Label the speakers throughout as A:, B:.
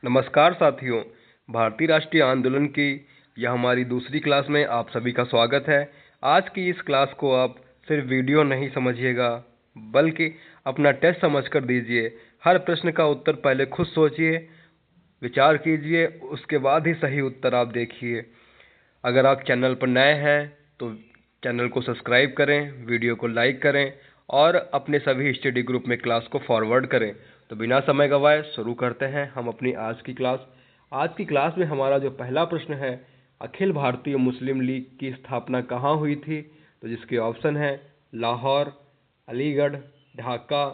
A: नमस्कार साथियों। भारतीय राष्ट्रीय आंदोलन की यह हमारी दूसरी क्लास में आप सभी का स्वागत है। आज की इस क्लास को आप सिर्फ वीडियो नहीं समझिएगा, बल्कि अपना टेस्ट समझकर दीजिए। हर प्रश्न का उत्तर पहले खुद सोचिए, विचार कीजिए, उसके बाद ही सही उत्तर आप देखिए। अगर आप चैनल पर नए हैं तो चैनल को सब्सक्राइब करें, वीडियो को लाइक करें और अपने सभी स्टडी ग्रुप में क्लास को फॉरवर्ड करें। तो बिना समय गंवाए शुरू करते हैं हम अपनी आज की क्लास। आज की क्लास में हमारा जो पहला प्रश्न है, अखिल भारतीय मुस्लिम लीग की स्थापना कहाँ हुई थी? तो जिसके ऑप्शन है लाहौर, अलीगढ़, ढाका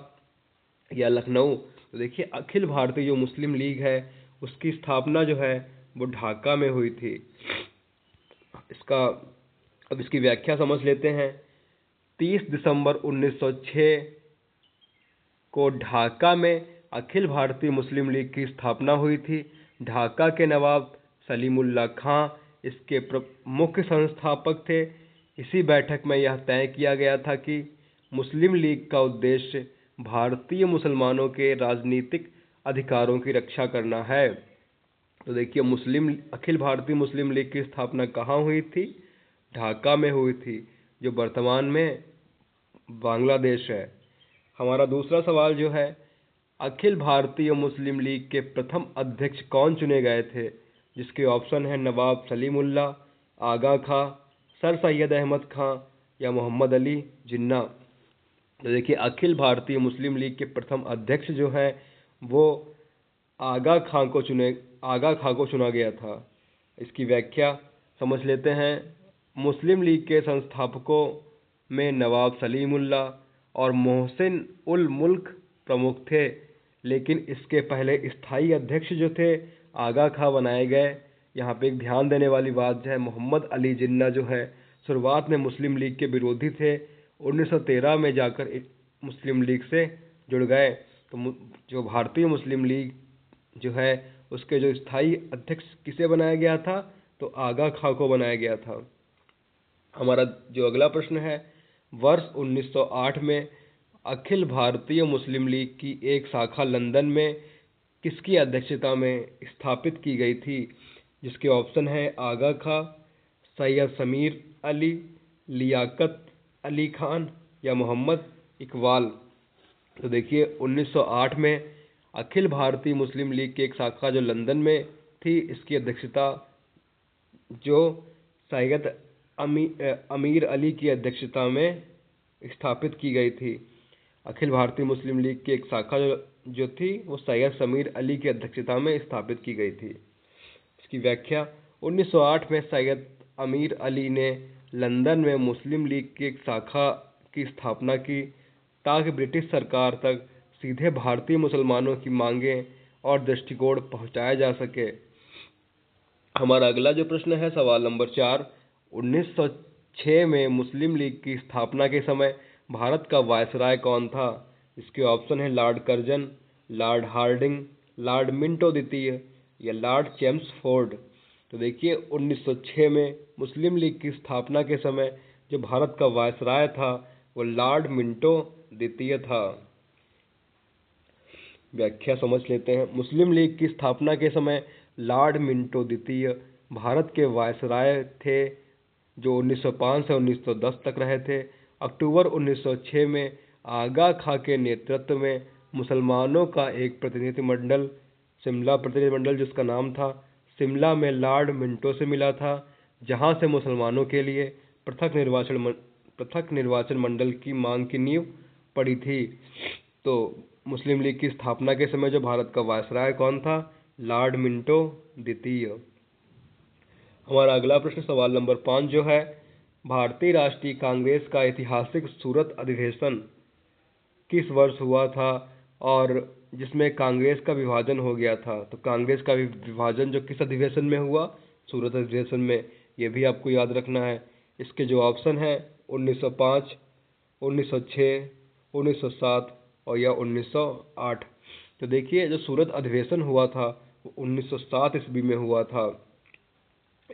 A: या लखनऊ। तो देखिए, अखिल भारतीय जो मुस्लिम लीग है उसकी स्थापना जो है वो ढाका में हुई थी। अब इसकी व्याख्या समझ लेते हैं। 30 दिसंबर 1906 को ढाका में अखिल भारतीय मुस्लिम लीग की स्थापना हुई थी। ढाका के नवाब सलीमुल्लाह खां इसके मुख्य संस्थापक थे। इसी बैठक में यह तय किया गया था कि मुस्लिम लीग का उद्देश्य भारतीय मुसलमानों के राजनीतिक अधिकारों की रक्षा करना है। तो देखिए, अखिल भारतीय मुस्लिम लीग की स्थापना कहाँ हुई थी? ढाका में हुई थी, जो वर्तमान में बांग्लादेश है। हमारा दूसरा सवाल जो है, अखिल भारतीय मुस्लिम लीग के प्रथम अध्यक्ष कौन चुने गए थे? जिसके ऑप्शन है नवाब सलीमुल्लाह, आगा खां, सर सैयद अहमद खां या मोहम्मद अली जिन्ना। तो देखिए, अखिल भारतीय मुस्लिम लीग के प्रथम अध्यक्ष जो है वो आगा खां को चुना गया था। इसकी व्याख्या समझ लेते हैं। मुस्लिम लीग के संस्थापकों में नवाब सलीमुल्लाह और मोहसिन उल मुल्क प्रमुख थे, लेकिन इसके पहले स्थायी अध्यक्ष जो थे आगा खां बनाए गए। यहाँ पे एक ध्यान देने वाली बात जो है, मोहम्मद अली जिन्ना जो है शुरुआत में मुस्लिम लीग के विरोधी थे। 1913 में जाकर मुस्लिम लीग से जुड़ गए। तो जो भारतीय मुस्लिम लीग जो है उसके जो स्थायी अध्यक्ष किसे बनाया गया था? तो आगा खां को बनाया गया था। हमारा जो अगला प्रश्न है, वर्ष 1908 में अखिल भारतीय मुस्लिम लीग की एक शाखा लंदन में किसकी अध्यक्षता में स्थापित की गई थी? जिसके ऑप्शन है आगा खां, सैयद समीर अली, लियाकत अली खान या मोहम्मद इकबाल। तो देखिए, 1908 में अखिल भारतीय मुस्लिम लीग की एक शाखा जो लंदन में थी, इसकी अध्यक्षता जो सैयद अमीर अली की अध्यक्षता में स्थापित की गई थी। अखिल भारतीय मुस्लिम लीग की एक शाखा जो थी वो सैयद समीर अली की अध्यक्षता में स्थापित की गई थी। इसकी व्याख्या, 1908 में सैयद अमीर अली ने लंदन में मुस्लिम लीग की एक शाखा की स्थापना की ताकि ब्रिटिश सरकार तक सीधे भारतीय मुसलमानों की मांगें और दृष्टिकोण पहुंचाया जा सके। हमारा अगला जो प्रश्न है, सवाल नंबर 4, 1906 में मुस्लिम लीग की स्थापना के समय भारत का वायसराय कौन था? इसके ऑप्शन है lord Curzon, lord Hardinge, lord Minto द्वितीय या लॉर्ड चेम्सफोर्ड। तो देखिए, 1906 में मुस्लिम लीग की स्थापना के समय जो भारत का वायसराय था वो लॉर्ड मिंटो द्वितीय था। व्याख्या समझ लेते हैं। मुस्लिम लीग की स्थापना के समय लॉर्ड मिंटो द्वितीय भारत के वायसराय थे, जो 1905 से 1910 तक रहे थे। अक्टूबर 1906 में आगा खां के नेतृत्व में मुसलमानों का एक प्रतिनिधिमंडल, शिमला प्रतिनिधिमंडल जिसका नाम था, शिमला में लॉर्ड मिंटो से मिला था, जहां से मुसलमानों के लिए पृथक निर्वाचन मंडल की मांग की नींव पड़ी थी। तो मुस्लिम लीग की स्थापना के समय जो भारत का वायसराय कौन था? लॉर्ड मिंटो द्वितीय। हमारा अगला प्रश्न, सवाल नंबर 5 जो है, भारतीय राष्ट्रीय कांग्रेस का ऐतिहासिक सूरत अधिवेशन किस वर्ष हुआ था और जिसमें कांग्रेस का विभाजन हो गया था? तो कांग्रेस का विभाजन जो किस अधिवेशन में हुआ? सूरत अधिवेशन में। ये भी आपको याद रखना है। इसके जो ऑप्शन है 1905, 1906, 1907 और या 1908। तो देखिए, जो सूरत अधिवेशन हुआ था वो 1907 ईस्वी में हुआ था।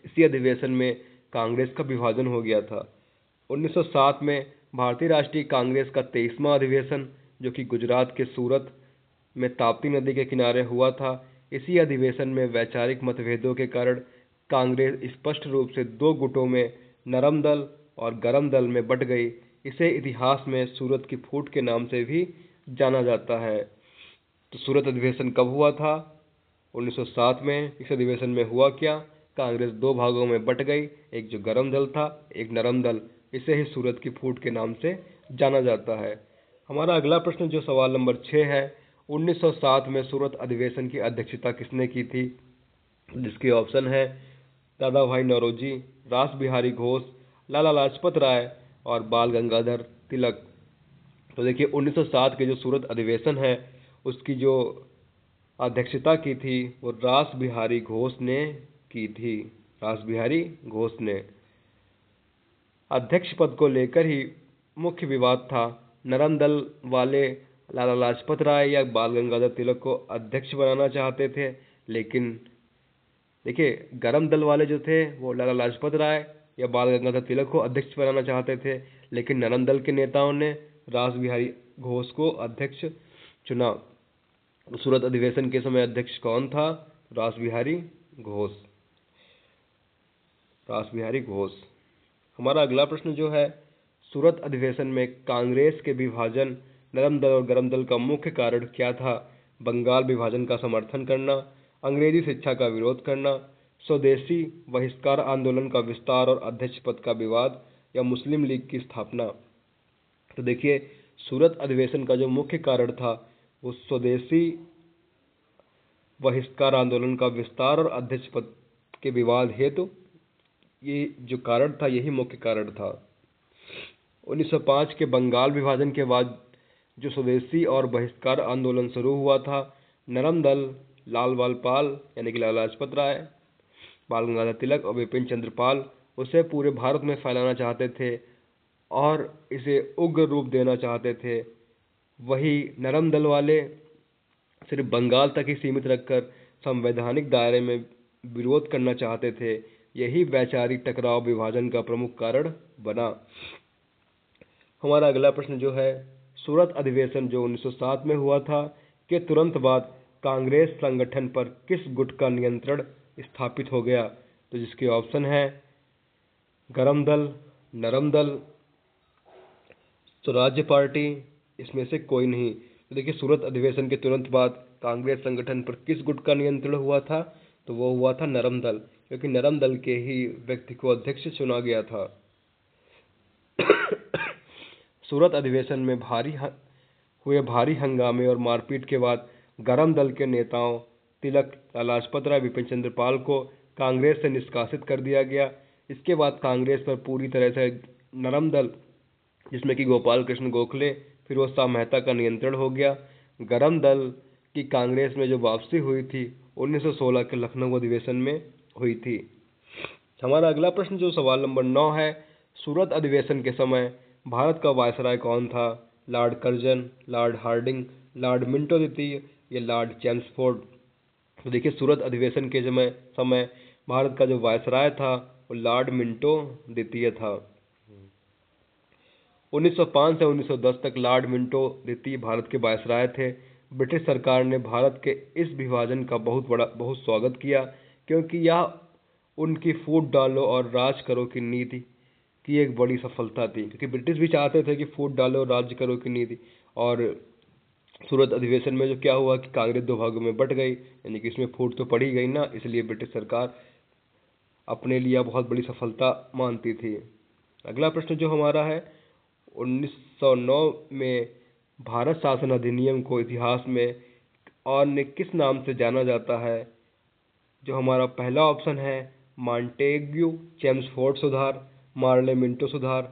A: इसी अधिवेशन में कांग्रेस का विभाजन हो गया था। 1907 में भारतीय राष्ट्रीय कांग्रेस का 23वां अधिवेशन, जो कि गुजरात के सूरत में ताप्ती नदी के किनारे हुआ था, इसी अधिवेशन में वैचारिक मतभेदों के कारण कांग्रेस स्पष्ट रूप से दो गुटों में, नरम दल और गरम दल में बट गई। इसे इतिहास में सूरत की फूट के नाम से भी जाना जाता है। तो सूरत अधिवेशन कब हुआ था? 1907 में। इस अधिवेशन में हुआ क्या? कांग्रेस दो भागों में बट गई, एक जो गरम दल था, एक नरम दल। इसे ही सूरत की फूट के नाम से जाना जाता है। हमारा अगला प्रश्न जो सवाल नंबर 6 है, 1907 में सूरत अधिवेशन की अध्यक्षता किसने की थी? जिसके ऑप्शन है दादा भाई नौरोजी, रास बिहारी घोष, लाला लाजपत राय और बाल गंगाधर तिलक। तो देखिए 1907 के जो सूरत अधिवेशन है उसकी जो अध्यक्षता की थी वो रास बिहारी घोष ने की थी। रास बिहारी घोष ने। अध्यक्ष पद को लेकर ही मुख्य विवाद था। नरम दल वाले लाला लाजपत राय या बाल गंगाधर तिलक को अध्यक्ष बनाना चाहते थे, लेकिन देखिए गरम दल वाले जो थे वो लाला लाजपत राय या बाल गंगाधर तिलक को अध्यक्ष बनाना चाहते थे, लेकिन नरम दल के नेताओं ने रास बिहारी घोष को अध्यक्ष चुना। सूरत अधिवेशन के समय अध्यक्ष कौन था? रास बिहारी घोष। रास बिहारी घोष। हमारा अगला प्रश्न जो है, सूरत अधिवेशन में कांग्रेस के विभाजन, नरम दल और गरम दल का मुख्य कारण क्या था? बंगाल विभाजन का समर्थन करना, अंग्रेजी शिक्षा का विरोध करना, स्वदेशी बहिष्कार आंदोलन का विस्तार और अध्यक्ष पद का विवाद, या मुस्लिम लीग की स्थापना। तो देखिए सूरत अधिवेशन का जो मुख्य कारण था वो स्वदेशी बहिष्कार आंदोलन का विस्तार और अध्यक्ष पद के विवाद हेतु ये जो कारण था यही मुख्य कारण था। 1905 के बंगाल विभाजन के बाद जो स्वदेशी और बहिष्कार आंदोलन शुरू हुआ था, नरम दल लाल बाल पाल यानी कि लाला लाजपत राय, बाल गंगाधर तिलक और बिपिन चंद्र पाल उसे पूरे भारत में फैलाना चाहते थे और इसे उग्र रूप देना चाहते थे। वही नरम दल वाले सिर्फ बंगाल तक ही सीमित रखकर संवैधानिक दायरे में विरोध करना चाहते थे। यही वैचारिक टकराव विभाजन का प्रमुख कारण बना। हमारा अगला प्रश्न जो है, सूरत अधिवेशन जो 1907 में हुआ था के तुरंत बाद कांग्रेस संगठन पर किस गुट का नियंत्रण स्थापित हो गया? तो जिसके ऑप्शन है गरम दल, नरम दल, स्वराज्य पार्टी, इसमें से कोई नहीं। तो देखिए सूरत अधिवेशन के तुरंत बाद कांग्रेस संगठन पर किस गुट का नियंत्रण हुआ था? तो वो हुआ था नरम दल, क्योंकि नरम दल के ही व्यक्ति को अध्यक्ष चुना गया था। सूरत अधिवेशन में हुए भारी हंगामे और मारपीट के बाद गरम दल के नेताओं तिलक, लाजपत राय, बिपिन चंद्र पाल को कांग्रेस से निष्कासित कर दिया गया। इसके बाद कांग्रेस पर पूरी तरह से नरम दल, जिसमें कि गोपाल कृष्ण गोखले, फिरोज शाह मेहता का नियंत्रण हो गया। गरम दल की कांग्रेस में जो वापसी हुई थी 1916 के लखनऊ अधिवेशन में हुई थी। हमारा अगला प्रश्न जो सवाल नंबर 9 है, सूरत अधिवेशन के समय भारत का वायसराय कौन था? Lord Curzon, lord Hardinge, lord Minto द्वितीय या लॉर्ड चेम्सफोर्ड। तो देखिए सूरत अधिवेशन के समय भारत का जो वायसराय था वो लॉर्ड मिंटो द्वितीय था। 1905 से 1910 तक लॉर्ड मिंटो द्वितीय भारत के वायसराय थे। ब्रिटिश सरकार ने भारत के इस विभाजन का बहुत स्वागत किया, क्योंकि यह उनकी फूट डालो और राज करो की नीति की एक बड़ी सफलता थी। क्योंकि ब्रिटिश भी चाहते थे कि फूट डालो और राज करो की नीति, और सूरत अधिवेशन में जो क्या हुआ कि कांग्रेस दो भागों में बट गई, यानी कि इसमें फूट तो पड़ी गई ना, इसलिए ब्रिटिश सरकार अपने लिए बहुत बड़ी सफलता मानती थी। अगला प्रश्न जो हमारा है, 1909 में भारत शासन अधिनियम को इतिहास में और किस नाम से जाना जाता है? जो हमारा पहला ऑप्शन है मॉन्टेग्यू चेम्सफोर्ड सुधार, मार्ले मिंटो सुधार,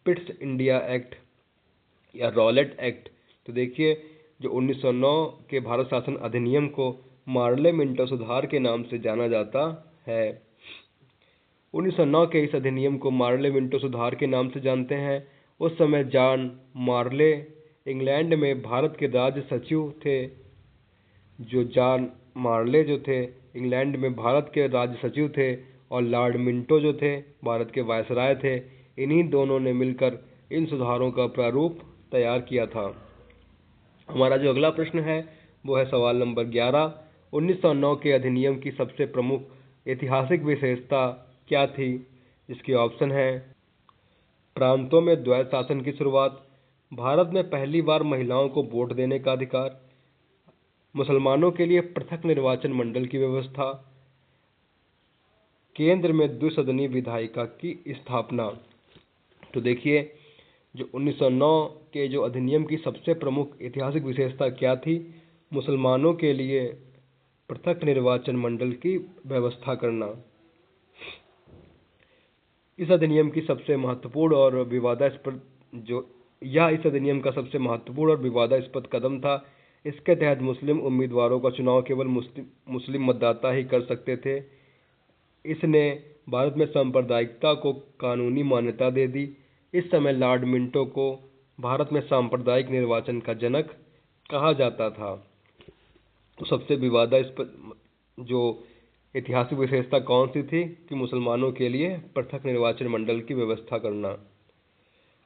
A: पिट्स इंडिया एक्ट या रॉलेट एक्ट। तो देखिए जो 1909 के भारत शासन अधिनियम को मार्ले मिंटो सुधार के नाम से जाना जाता है। 1909 के इस अधिनियम को मार्ले मिंटो सुधार के नाम से जानते हैं। उस समय जॉन मार्ले इंग्लैंड में भारत के राज्य सचिव थे। जो जॉन मार्ले जो थे इंग्लैंड में भारत के राज्य सचिव थे, और लॉर्ड मिंटो जो थे भारत के वायसराय थे। इन्हीं दोनों ने मिलकर इन सुधारों का प्रारूप तैयार किया था। हमारा जो अगला प्रश्न है वो है सवाल नंबर 11। 1909 के अधिनियम की सबसे प्रमुख ऐतिहासिक विशेषता क्या थी? जिसके ऑप्शन है प्रांतों में द्वैत शासन की शुरुआत, भारत में पहली बार महिलाओं को वोट देने का अधिकार, मुसलमानों के लिए पृथक निर्वाचन मंडल की व्यवस्था, केंद्र में द्विसदनीय विधायिका की स्थापना। तो देखिए, जो 1909 के जो अधिनियम की सबसे प्रमुख ऐतिहासिक विशेषता क्या थी? मुसलमानों के लिए पृथक निर्वाचन मंडल की व्यवस्था करना। इस अधिनियम की सबसे महत्वपूर्ण और विवादास्पद इस अधिनियम का सबसे महत्वपूर्ण और विवादास्पद कदम था। इसके तहत मुस्लिम उम्मीदवारों का चुनाव केवल मुस्लिम मतदाता ही कर सकते थे। इसने भारत में सांप्रदायिकता को कानूनी मान्यता दे दी। इस समय लॉर्ड मिंटो को भारत में सांप्रदायिक निर्वाचन का जनक कहा जाता था। तो सबसे विवादास्पद जो ऐतिहासिक विशेषता कौन सी थी? कि मुसलमानों के लिए पृथक निर्वाचन मंडल की व्यवस्था करना।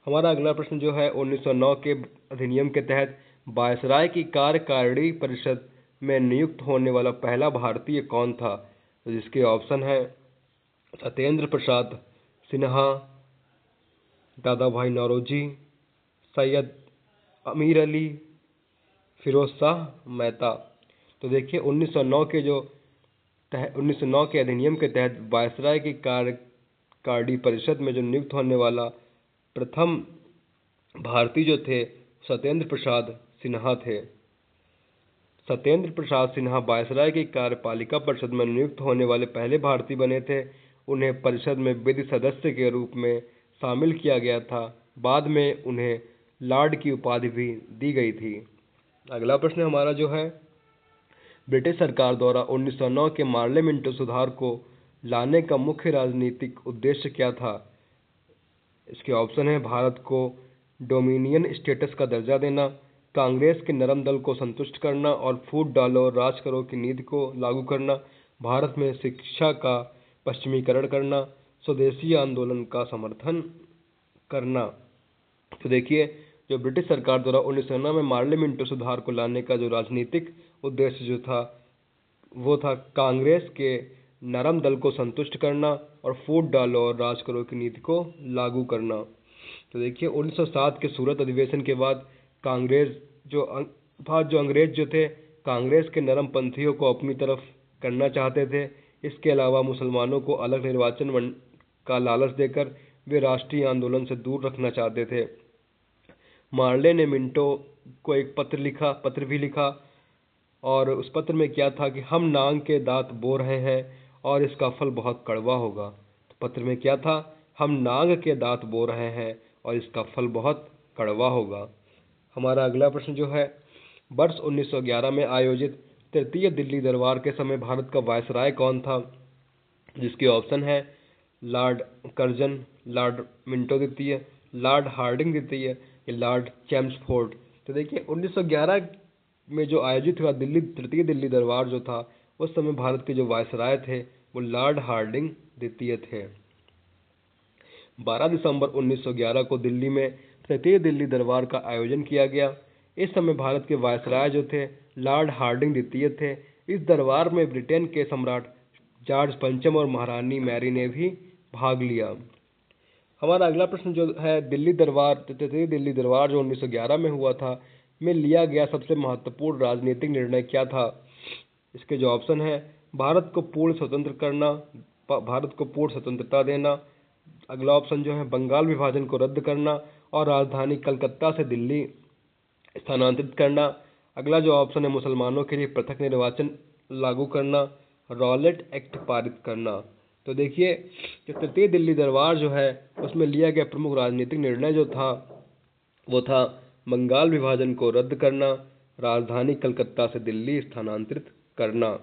A: हमारा अगला प्रश्न जो है 1909 के अधिनियम के तहत वायसराय की कार्यकारिणी परिषद में नियुक्त होने वाला पहला भारतीय कौन था? तो जिसके ऑप्शन है सत्येंद्र प्रसाद सिन्हा, दादा भाई नौरोजी, सैयद अमीर अली, फिरोज शाह मेहता। तो देखिए 1909 के अधिनियम के तहत वायसराय की कार्यकारिणी परिषद में जो नियुक्त होने वाला प्रथम भारतीय जो थे सत्येंद्र प्रसाद सिन्हा थे। सत्येंद्र प्रसाद सिन्हा वायसराय की कार्यपालिका परिषद में नियुक्त होने वाले पहले भारतीय बने थे। उन्हें परिषद में विधि सदस्य के रूप में शामिल किया गया था। बाद में उन्हें लॉर्ड की उपाधि भी दी गई थी। अगला प्रश्न हमारा जो है ब्रिटिश सरकार द्वारा 1909 के मार्ले मिंटो सुधार को लाने का मुख्य राजनीतिक उद्देश्य क्या था? इसके ऑप्शन है भारत को डोमिनियन स्टेटस का दर्जा देना, कांग्रेस के नरम दल को संतुष्ट करना और फूट डालो और राज करो की नीति को लागू करना, भारत में शिक्षा का पश्चिमीकरण करना, स्वदेशी आंदोलन का समर्थन करना। तो देखिए, जो ब्रिटिश सरकार द्वारा 1909 में मार्ले मिंटो सुधार को लाने का जो राजनीतिक उद्देश्य जो था वो था कांग्रेस के नरम दल को संतुष्ट करना और फूट डालो और राज करो की नीति को लागू करना। तो देखिए 1907 के सूरत अधिवेशन के बाद अंग्रेज जो थे कांग्रेस के नरम पंथियों को अपनी तरफ करना चाहते थे। इसके अलावा मुसलमानों को अलग निर्वाचन का लालच देकर वे राष्ट्रीय आंदोलन से दूर रखना चाहते थे। मार्ले ने मिंटो को एक पत्र भी लिखा और उस पत्र में क्या था कि हम नांग के दांत बो रहे हैं और इसका फल बहुत कड़वा होगा। तो पत्र में क्या था? हम नांग के दांत बो रहे हैं और इसका फल बहुत कड़वा होगा। हमारा अगला प्रश्न जो है वर्ष 1911 में आयोजित तृतीय दिल्ली दरबार के समय भारत का वायसराय कौन था? जिसके ऑप्शन है लॉर्ड कर्जन, लॉर्ड मिंटो द्वितीय, लॉर्ड हार्डिंग द्वितीय या लॉर्ड चैम्सफोर्ड। तो देखिए 1911 में जो आयोजित हुआ तृतीय दिल्ली दरबार जो था उस समय भारत के जो वायसराय थे वो लॉर्ड हार्डिंग द्वितीय थे। 12 दिसंबर 1911 को दिल्ली में तृतीय दिल्ली दरबार का आयोजन किया गया। इस समय भारत के वायसराय जो थे लॉर्ड हार्डिंग द्वितीय थे। इस दरबार में ब्रिटेन के सम्राट जॉर्ज पंचम और महारानी मैरी ने भी भाग लिया। हमारा अगला प्रश्न जो है तृतीय दिल्ली दरबार जो 1911 में हुआ था में लिया गया सबसे महत्वपूर्ण राजनीतिक निर्णय क्या था? इसके जो ऑप्शन है भारत को पूर्ण स्वतंत्रता देना, अगला ऑप्शन जो है बंगाल विभाजन को रद्द करना और राजधानी कलकत्ता से दिल्ली स्थानांतरित करना, अगला जो ऑप्शन है मुसलमानों के लिए पृथक निर्वाचन लागू करना, रॉलेट एक्ट पारित करना। तो देखिए जो तृतीय दिल्ली दरबार जो है उसमें लिया गया प्रमुख राजनीतिक निर्णय जो था वो था बंगाल विभाजन को रद्द करना, राजधानी कलकत्ता से दिल्ली स्थानांतरित करना।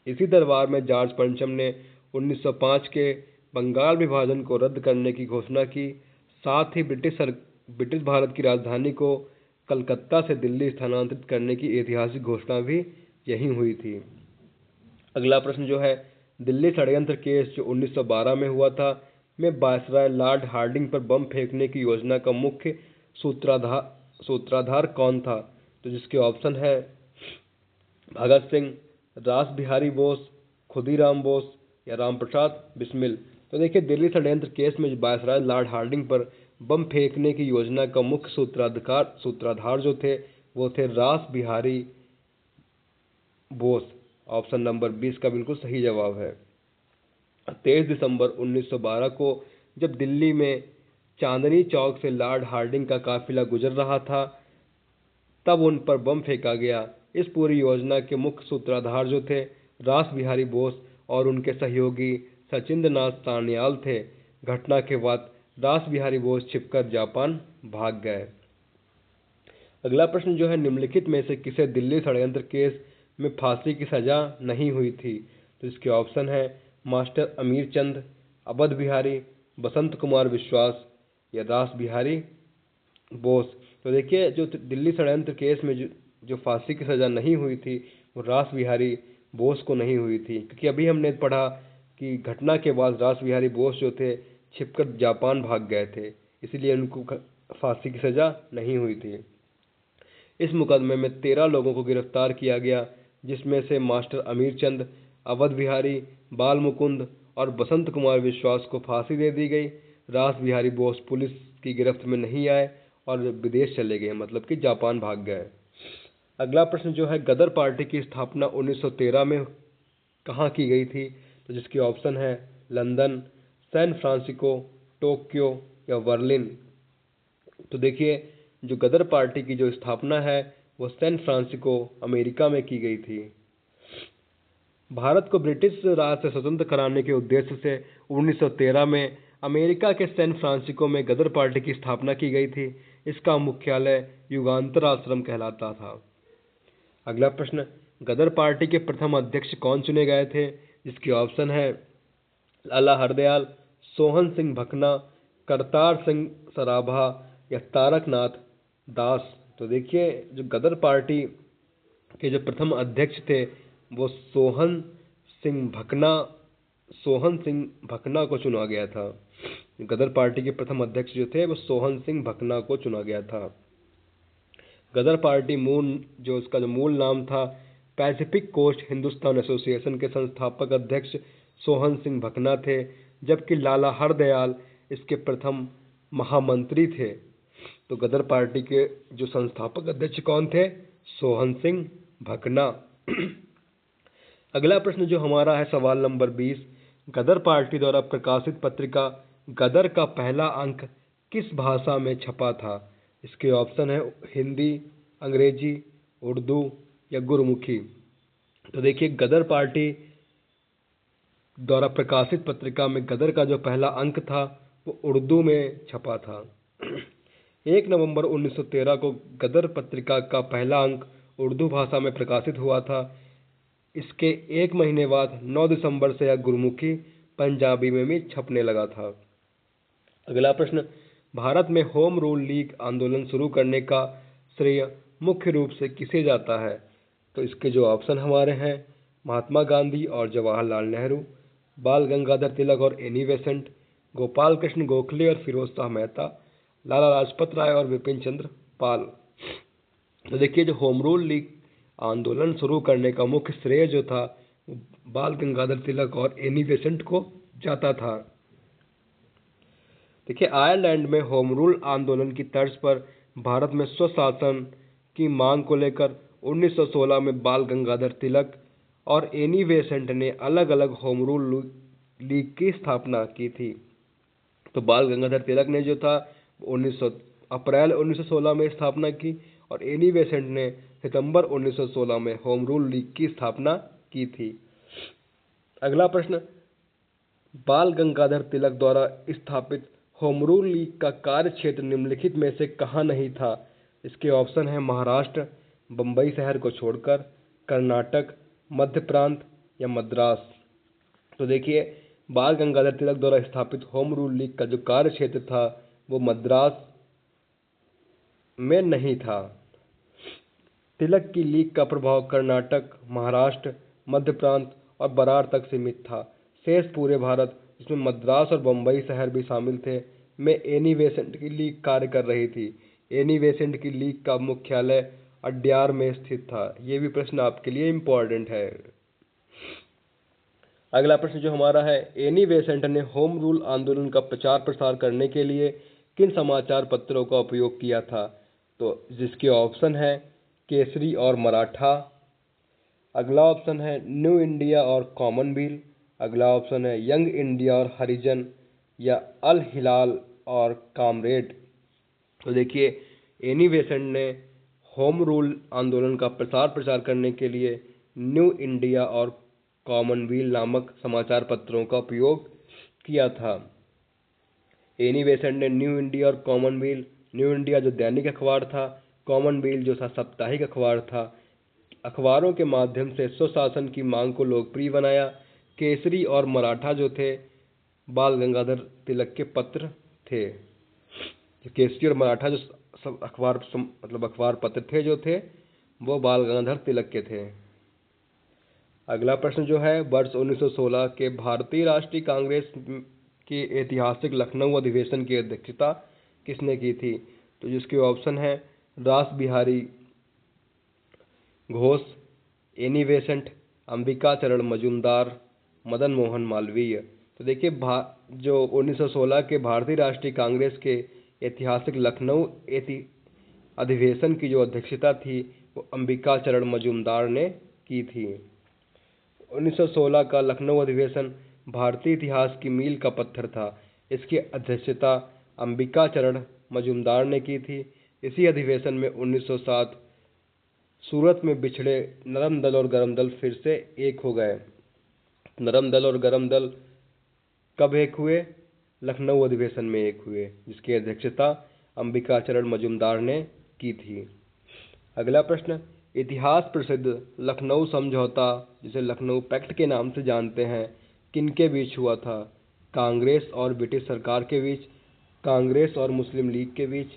A: इसी दरबार में जॉर्ज पंचम ने 1905 के बंगाल विभाजन को रद्द करने की घोषणा की। साथ ही ब्रिटिश भारत की राजधानी को कलकत्ता से दिल्ली स्थानांतरित करने की ऐतिहासिक घोषणा भी यहीं हुई थी। अगला प्रश्न जो है दिल्ली षड्यंत्र केस जो 1912 में हुआ था में वायसराय लॉर्ड हार्डिंग पर बम फेंकने की योजना का मुख्य सूत्रधार कौन था? तो जिसके ऑप्शन है भगत सिंह, रास बिहारी बोस, खुदीराम बोस या राम प्रसाद बिस्मिल। तो देखिए, दिल्ली षड्यंत्र केस में वायसराय लॉर्ड हार्डिंग पर बम फेंकने की योजना का मुख्य सूत्रधार जो थे वो थे रास बिहारी बोस। ऑप्शन नंबर 20 का बिल्कुल सही जवाब है। 23 दिसंबर 1912 को जब दिल्ली में चांदनी चौक से लॉर्ड हार्डिंग का काफिला गुजर रहा था, तब उन पर बम फेंका गया। इस पूरी योजना के मुख्य सूत्रधार जो थे रास बिहारी बोस और उनके सहयोगी सचिंद्र नाथ सान्याल थे। घटना के बाद रास बिहारी बोस छिपकर जापान भाग गए। अगला प्रश्न जो है, निम्नलिखित में से किसे दिल्ली षड्यंत्र केस में फांसी की सजा नहीं हुई थी? तो इसके ऑप्शन है मास्टर अमीर चंद, अवध बिहारी, बसंत कुमार विश्वास या रास बिहारी बोस। तो देखिए, जो दिल्ली षड्यंत्र केस में जो फांसी की सजा नहीं हुई थी वो रास बिहारी बोस को नहीं हुई थी, क्योंकि अभी हमने पढ़ा कि घटना के बाद रास बिहारी बोस जो थे छिपकर जापान भाग गए थे, इसलिए उनको फांसी की सजा नहीं हुई थी। इस मुकदमे में 13 लोगों को गिरफ्तार किया गया, जिसमें से मास्टर अमीर चंद, अवध बिहारी, बाल मुकुंद और बसंत कुमार विश्वास को फांसी दे दी गई। रास बिहारी बोस पुलिस की गिरफ्त में नहीं आए और विदेश चले गए, मतलब कि जापान भाग गए। अगला प्रश्न जो है, गदर पार्टी की स्थापना 1913 में कहाँ की गई थी? तो जिसके ऑप्शन है लंदन, सैन फ्रांसिस्को, टोक्यो या बर्लिन। तो देखिए, जो गदर पार्टी की जो स्थापना है वो सैन फ्रांसिस्को अमेरिका में की गई थी। भारत को ब्रिटिश राज से स्वतंत्र कराने के उद्देश्य से 1913 में अमेरिका के सैन फ्रांसिस्को में गदर पार्टी की स्थापना की गई थी। इसका मुख्यालय युगांतर आश्रम कहलाता था। अगला प्रश्न, गदर पार्टी के प्रथम अध्यक्ष कौन चुने गए थे? जिसके ऑप्शन है लाला हरदयाल, सोहन सिंह भकना, करतार सिंह सराभा या तारकनाथ दास। तो देखिए, जो गदर पार्टी के जो प्रथम अध्यक्ष थे वो सोहन सिंह भकना को चुना गया था। गदर पार्टी के प्रथम अध्यक्ष जो थे वो सोहन सिंह भकना को चुना गया था। गदर पार्टी जो उसका जो मूल नाम था पैसिफिक कोस्ट हिंदुस्तान एसोसिएशन के संस्थापक अध्यक्ष सोहन सिंह भकना थे, जबकि लाला हरदयाल इसके प्रथम महामंत्री थे। तो गदर पार्टी के जो संस्थापक अध्यक्ष कौन थे? सोहन सिंह भकना। अगला प्रश्न जो हमारा है सवाल नंबर 20, गदर पार्टी द्वारा प्रकाशित पत्रिका गदर का पहला अंक किस भाषा में छपा था? इसके ऑप्शन है हिंदी, अंग्रेजी, उर्दू या गुरमुखी। तो देखिए, गदर पार्टी द्वारा प्रकाशित पत्रिका में गदर का जो पहला अंक था वो उर्दू में छपा था। 1 नवंबर 1913 को गदर पत्रिका का पहला अंक उर्दू भाषा में प्रकाशित हुआ था। इसके एक महीने बाद 9 दिसंबर से यह गुरमुखी पंजाबी में भी छपने लगा था। अगला प्रश्न, भारत में होम रूल लीग आंदोलन शुरू करने का श्रेय मुख्य रूप से किसे जाता है? तो इसके जो ऑप्शन हमारे हैं महात्मा गांधी और जवाहरलाल नेहरू, बाल गंगाधर तिलक और एनी बेसेंट, गोपाल कृष्ण गोखले और फिरोज शाह मेहता, लाला लाजपत राय और विपिन चंद्र पाल। तो देखिए, जो होम रूल लीग आंदोलन शुरू करने का मुख्य श्रेय जो था बाल गंगाधर तिलक और एनी बेसेंट को जाता था। देखिए, आयरलैंड में होम रूल आंदोलन की तर्ज पर भारत में स्वशासन की मांग को लेकर 1916 में बाल गंगाधर तिलक और एनी बेसेंट ने अलग अलग होम रूल लीग की स्थापना की थी। तो बाल गंगाधर तिलक ने जो था अप्रैल 1916 में स्थापना की और एनी बेसेंट ने सितंबर 1916 में होम रूल लीग की स्थापना की थी। अगला प्रश्न, बाल गंगाधर तिलक द्वारा स्थापित होम रूल लीग का कार्य क्षेत्र निम्नलिखित में से कहाँ नहीं था? इसके ऑप्शन है महाराष्ट्र, बम्बई शहर को छोड़कर, कर्नाटक, मध्य प्रांत या मद्रास। तो देखिए, बाल गंगाधर तिलक द्वारा स्थापित होम रूल लीग का जो कार्य क्षेत्र था वो मद्रास में नहीं था। तिलक की लीग का प्रभाव कर्नाटक, महाराष्ट्र, मध्य प्रांत और बरार तक सीमित था। शेष पूरे भारत, जिसमें मद्रास और बम्बई शहर भी शामिल थे, में एनी बेसेंट की लीग कार्य कर रही थी। एनी बेसेंट की लीग का मुख्यालय अड्यार में स्थित था। ये भी प्रश्न आपके लिए इम्पोर्टेंट है। अगला प्रश्न जो हमारा है, एनी बेसेंट ने होम रूल आंदोलन का प्रचार प्रसार करने के लिए किन समाचार पत्रों का उपयोग किया था? तो जिसके ऑप्शन है केसरी और मराठा। अगला ऑप्शन है न्यू इंडिया और कॉमनवेल्थ। अगला ऑप्शन है यंग इंडिया और हरिजन, या अल हिलाल और कामरेड। तो देखिए, एनी बेसेंट ने होम रूल आंदोलन का प्रसार करने के लिए न्यू इंडिया और कॉमनवेल्थ नामक समाचार पत्रों का उपयोग किया था। एनी बेसेंट ने न्यू इंडिया और कॉमनवेल्थ, न्यू इंडिया जो दैनिक अखबार था, कॉमनवेल्थ जो था साप्ताहिक अखबार था, अखबारों के माध्यम से स्वशासन की मांग को लोकप्रिय बनाया। केसरी और मराठा जो थे बाल गंगाधर तिलक के पत्र थे। केसरी और मराठा जो सब अखबार मतलब अखबार पत्र थे जो थे वो बाल गंगाधर तिलक के थे। अगला प्रश्न जो है, वर्ष 1916 के भारतीय राष्ट्रीय कांग्रेस के ऐतिहासिक लखनऊ अधिवेशन की अध्यक्षता किसने की थी? तो जिसके ऑप्शन है रास बिहारी घोष, एनी बेसेंट, अंबिका चरण मजूमदार, मदन मोहन मालवीय। तो देखिए, जो 1916 के भारतीय राष्ट्रीय कांग्रेस के ऐतिहासिक लखनऊ अधिवेशन की जो अध्यक्षता थी वो अंबिका चरण मजूमदार ने की थी। 1916 का लखनऊ अधिवेशन भारतीय इतिहास की मील का पत्थर था। इसकी अध्यक्षता अंबिका चरण मजूमदार ने की थी। इसी अधिवेशन में 1907 सूरत में बिछड़े नरम दल और गरम दल फिर से एक हो गए। नरम दल और गरम दल कब एक हुए? लखनऊ अधिवेशन में एक हुए, जिसकी अध्यक्षता अंबिका चरण मजूमदार ने की थी। अगला प्रश्न, इतिहास प्रसिद्ध लखनऊ समझौता, जिसे लखनऊ पैक्ट के नाम से जानते हैं, किनके बीच हुआ था? कांग्रेस और ब्रिटिश सरकार के बीच, कांग्रेस और मुस्लिम लीग के बीच,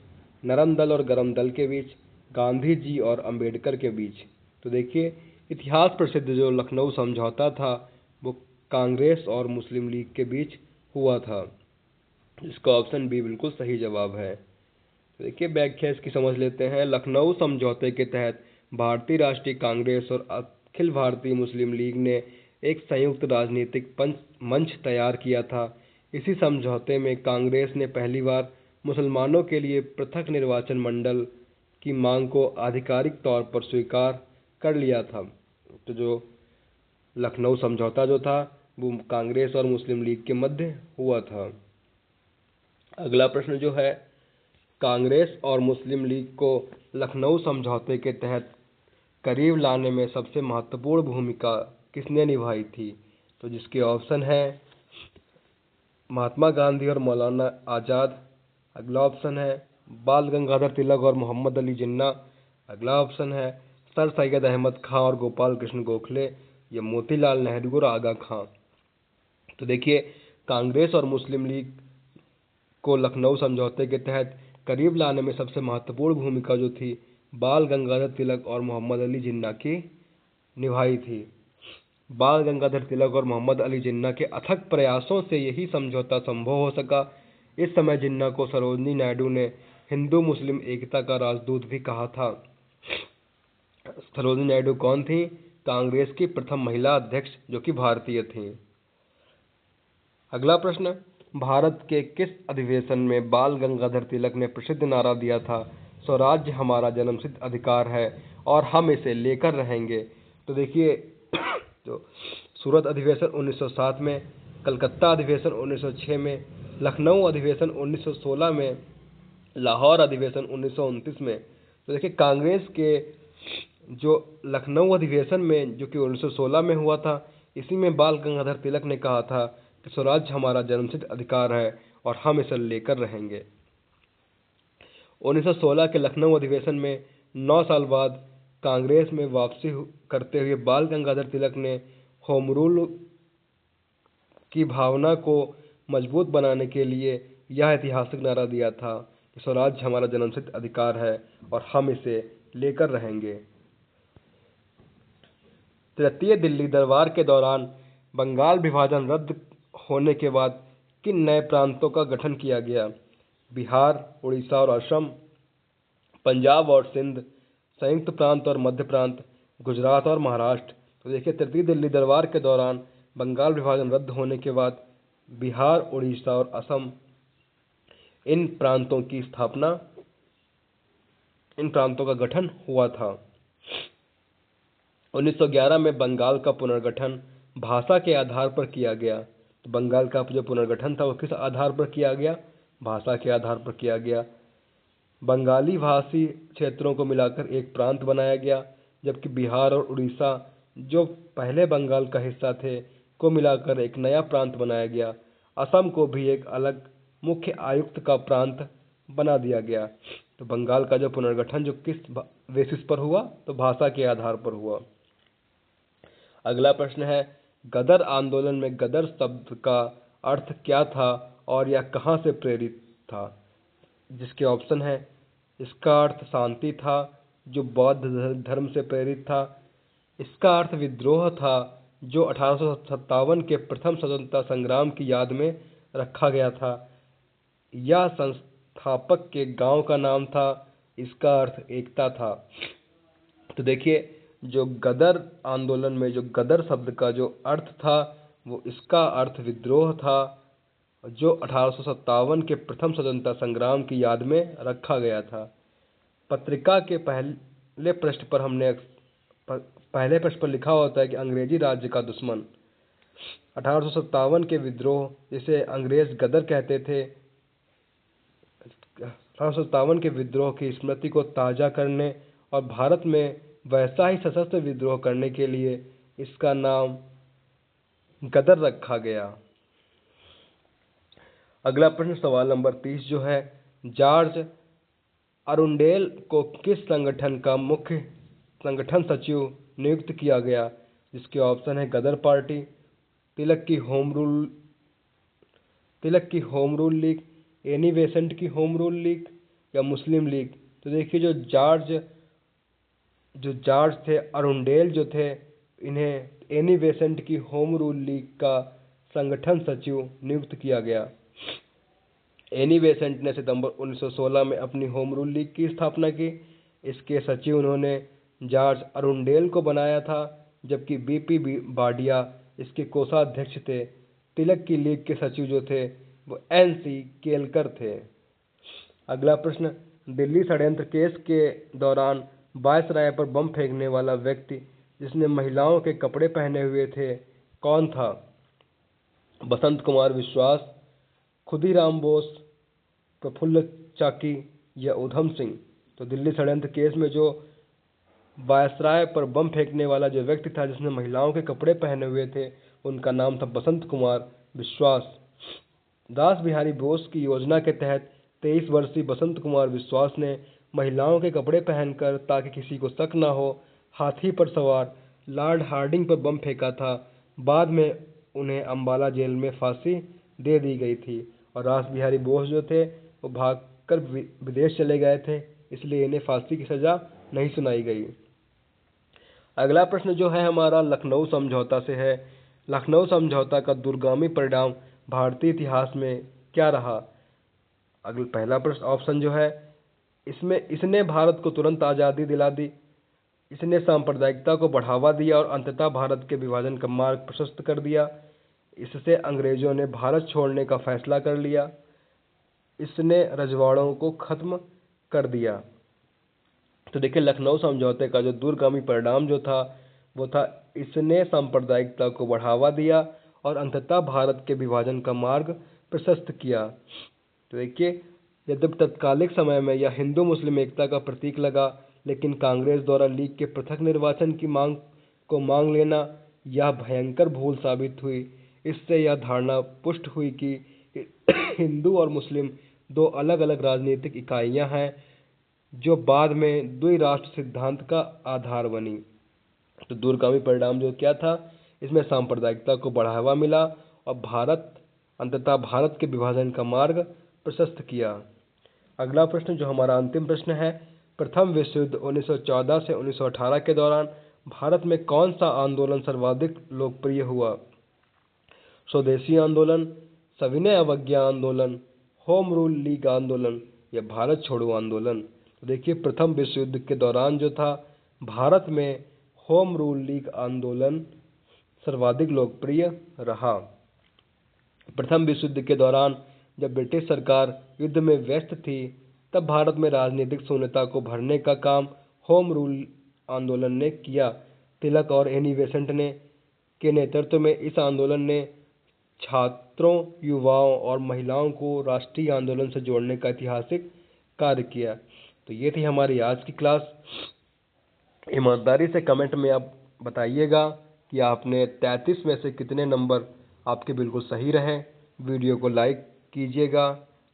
A: नरम दल और गरम दल के बीच, गांधी जी और अंबेडकर के बीच। तो देखिए, इतिहास प्रसिद्ध जो लखनऊ समझौता था वो कांग्रेस और मुस्लिम लीग के बीच हुआ था। इसका ऑप्शन बी बिल्कुल सही जवाब है। तो देखिए, व्याख्या इसकी समझ लेते हैं। लखनऊ समझौते के तहत भारतीय राष्ट्रीय कांग्रेस और अखिल भारतीय मुस्लिम लीग ने एक संयुक्त राजनीतिक मंच तैयार किया था। इसी समझौते में कांग्रेस ने पहली बार मुसलमानों के लिए पृथक निर्वाचन मंडल की मांग को आधिकारिक तौर पर स्वीकार कर लिया था। तो जो लखनऊ समझौता जो था वो कांग्रेस और मुस्लिम लीग के मध्य हुआ था। अगला प्रश्न जो है, कांग्रेस और मुस्लिम लीग को लखनऊ समझौते के तहत करीब लाने में सबसे महत्वपूर्ण भूमिका किसने निभाई थी? तो जिसके ऑप्शन है महात्मा गांधी और मौलाना आज़ाद। अगला ऑप्शन है बाल गंगाधर तिलक और मोहम्मद अली जिन्ना। अगला ऑप्शन है सर सैयद अहमद खां और गोपाल कृष्ण गोखले, या मोतीलाल नेहरू और आगा खां। तो देखिए, कांग्रेस और मुस्लिम लीग को लखनऊ समझौते के तहत करीब लाने में सबसे महत्वपूर्ण भूमिका जो थी बाल गंगाधर तिलक और मोहम्मद अली जिन्ना की निभाई थी। बाल गंगाधर तिलक और मोहम्मद अली जिन्ना के अथक प्रयासों से यही समझौता संभव हो सका। इस समय जिन्ना को सरोजिनी नायडू ने हिंदू मुस्लिम एकता का राजदूत भी कहा था। सरोजिनी नायडू कौन थी? कांग्रेस की प्रथम महिला अध्यक्ष जो कि भारतीय थी। अगला प्रश्न, भारत के किस अधिवेशन में बाल गंगाधर तिलक ने प्रसिद्ध नारा दिया था, स्वराज्य हमारा जन्मसिद्ध अधिकार है और हम इसे लेकर रहेंगे? तो देखिए, जो सूरत अधिवेशन 1907 में, कलकत्ता अधिवेशन 1906 में, लखनऊ अधिवेशन 1916 में, लाहौर अधिवेशन 1929 में। तो देखिए, कांग्रेस के जो लखनऊ अधिवेशन में जो कि 1916 में हुआ था, इसी में बाल गंगाधर तिलक ने कहा था कि स्वराज्य हमारा जन्मसिद्ध अधिकार है और हम इसे लेकर रहेंगे। 1916 के लखनऊ अधिवेशन में 9 साल बाद कांग्रेस में वापसी करते हुए बाल गंगाधर तिलक ने होम रूल की भावना को मजबूत बनाने के लिए यह ऐतिहासिक नारा दिया था कि स्वराज्य हमारा जन्मसिद्ध अधिकार है और हम इसे लेकर रहेंगे। तृतीय दिल्ली दरबार के दौरान बंगाल विभाजन रद्द होने के बाद किन नए प्रांतों का गठन किया गया? बिहार, उड़ीसा और असम, पंजाब और सिंध, संयुक्त प्रांत और मध्य प्रांत, गुजरात और महाराष्ट्र। तो देखिए, तृतीय दिल्ली दरबार के दौरान बंगाल विभाजन रद्द होने के बाद बिहार, उड़ीसा और असम इन प्रांतों का गठन हुआ था। 1911 में बंगाल का पुनर्गठन भाषा के आधार पर किया गया। तो बंगाल का जो पुनर्गठन था वो किस आधार पर किया गया? भाषा के आधार पर किया गया। बंगाली भाषी क्षेत्रों को मिलाकर एक प्रांत बनाया गया, जबकि बिहार और उड़ीसा जो पहले बंगाल का हिस्सा थे को मिलाकर एक नया प्रांत बनाया गया। असम को भी एक अलग मुख्य आयुक्त का प्रांत बना दिया गया। तो बंगाल का जो पुनर्गठन जो किस बेसिस पर हुआ? तो भाषा के आधार पर हुआ। अगला प्रश्न है, गदर आंदोलन में गदर शब्द का अर्थ क्या था और यह कहाँ से प्रेरित था? जिसके ऑप्शन है, इसका अर्थ शांति था जो बौद्ध धर्म से प्रेरित था। इसका अर्थ विद्रोह था जो 1857 के प्रथम स्वतंत्रता संग्राम की याद में रखा गया था। यह संस्थापक के गांव का नाम था। इसका अर्थ एकता था। तो देखिए, जो गदर आंदोलन में जो गदर शब्द का जो अर्थ था वो इसका अर्थ विद्रोह था जो 1857 के प्रथम स्वतंत्रता संग्राम की याद में रखा गया था। पत्रिका के पहले पृष्ठ पर लिखा होता है कि अंग्रेजी राज्य का दुश्मन। 1857 के विद्रोह, जिसे अंग्रेज गदर कहते थे, 1857 के विद्रोह की स्मृति को ताज़ा करने और भारत में वैसा ही सशस्त्र विद्रोह करने के लिए इसका नाम गदर रखा गया। अगला प्रश्न सवाल नंबर 30 जो है, जॉर्ज अरुंडेल को किस संगठन का मुख्य संगठन सचिव नियुक्त किया गया? जिसके ऑप्शन है, गदर पार्टी, तिलक की home rule league, Annie Besant की होम रूल लीग या मुस्लिम लीग। तो देखिए, जो जॉर्ज थे अरुंडेल जो थे, इन्हें एनी बेसेंट की होम रूल लीग का संगठन सचिव नियुक्त किया गया। एनी बेसेंट ने सितंबर 1916 में अपनी होम रूल लीग की स्थापना की। इसके सचिव उन्होंने जॉर्ज अरुंडेल को बनाया था, जबकि बीपी बाडिया इसके कोषाध्यक्ष थे। तिलक की लीग के सचिव जो थे वो एनसी केलकर थे। अगला प्रश्न, दिल्ली षड्यंत्र केस के दौरान वायसराय पर बम फेंकने वाला व्यक्ति जिसने महिलाओं के कपड़े पहने हुए थे कौन था? बसंत कुमार विश्वास, खुदीराम बोस, प्रफुल्ल चाकी या उधम सिंह। तो दिल्ली षड्यंत्र केस में जो वायसराय पर बम फेंकने वाला जो व्यक्ति था जिसने महिलाओं के कपड़े पहने हुए थे, उनका नाम था बसंत कुमार विश्वास। दास बिहारी बोस की योजना के तहत 23 वर्षीय बसंत कुमार विश्वास ने महिलाओं के कपड़े पहनकर, ताकि किसी को शक न हो, हाथी पर सवार लॉर्ड हार्डिंग पर बम फेंका था। बाद में उन्हें अम्बाला जेल में फांसी दे दी गई थी और रास बिहारी बोस जो थे वो भागकर विदेश चले गए थे, इसलिए इन्हें फांसी की सजा नहीं सुनाई गई। अगला प्रश्न जो है हमारा लखनऊ समझौता से है। लखनऊ समझौता का दूरगामी परिणाम भारतीय इतिहास में क्या रहा? पहला प्रश्न ऑप्शन जो है, इसने भारत को तुरंत आज़ादी दिला दी, इसने सांप्रदायिकता को बढ़ावा दिया और अंततः भारत के विभाजन का मार्ग प्रशस्त कर दिया, इससे अंग्रेजों ने भारत छोड़ने का फैसला कर लिया, इसने रजवाड़ों को खत्म कर दिया। तो देखिए, लखनऊ समझौते का जो दूरगामी परिणाम जो था वो था, इसने सांप्रदायिकता को बढ़ावा दिया और अंततः भारत के विभाजन का मार्ग प्रशस्त किया। तो देखिए, यद्यपि तत्कालिक समय में यह हिंदू मुस्लिम एकता का प्रतीक लगा, लेकिन कांग्रेस द्वारा लीग के पृथक निर्वाचन की मांग लेना यह भयंकर भूल साबित हुई। इससे यह धारणा पुष्ट हुई कि हिंदू और मुस्लिम दो अलग अलग राजनीतिक इकाइयां हैं, जो बाद में द्विराष्ट्र सिद्धांत का आधार बनी। तो दूरगामी परिणाम जो क्या था, इसमें सांप्रदायिकता को बढ़ावा मिला और अंततः भारत के विभाजन का मार्ग प्रशस्त किया। अगला प्रश्न जो हमारा अंतिम प्रश्न है, प्रथम विश्व युद्ध 1914 से 1918 के दौरान भारत में कौन सा आंदोलन सर्वाधिक लोकप्रिय हुआ? स्वदेशी आंदोलन, सविनय अवज्ञा आंदोलन, होम रूल लीग आंदोलन या भारत छोड़ो आंदोलन। तो देखिए, प्रथम विश्व युद्ध के दौरान जो था भारत में होम रूल लीग आंदोलन सर्वाधिक लोकप्रिय रहा। प्रथम विश्व युद्ध के दौरान जब ब्रिटिश सरकार युद्ध में व्यस्त थी, तब भारत में राजनीतिक शून्यता को भरने का काम होम रूल आंदोलन ने किया। तिलक और एनी बेसेंट के नेतृत्व में इस आंदोलन ने छात्रों, युवाओं और महिलाओं को राष्ट्रीय आंदोलन से जोड़ने का ऐतिहासिक कार्य किया। तो ये थी हमारी आज की क्लास। ईमानदारी से कमेंट में आप बताइएगा कि आपने 33 में से कितने नंबर आपके बिल्कुल सही रहे। वीडियो को लाइक कीजिएगा।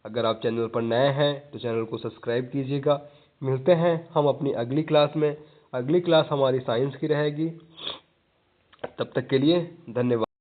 A: अगर आप चैनल पर नए हैं तो चैनल को सब्सक्राइब कीजिएगा। मिलते हैं हम अपनी अगली क्लास में। अगली क्लास हमारी साइंस की रहेगी। तब तक के लिए धन्यवाद।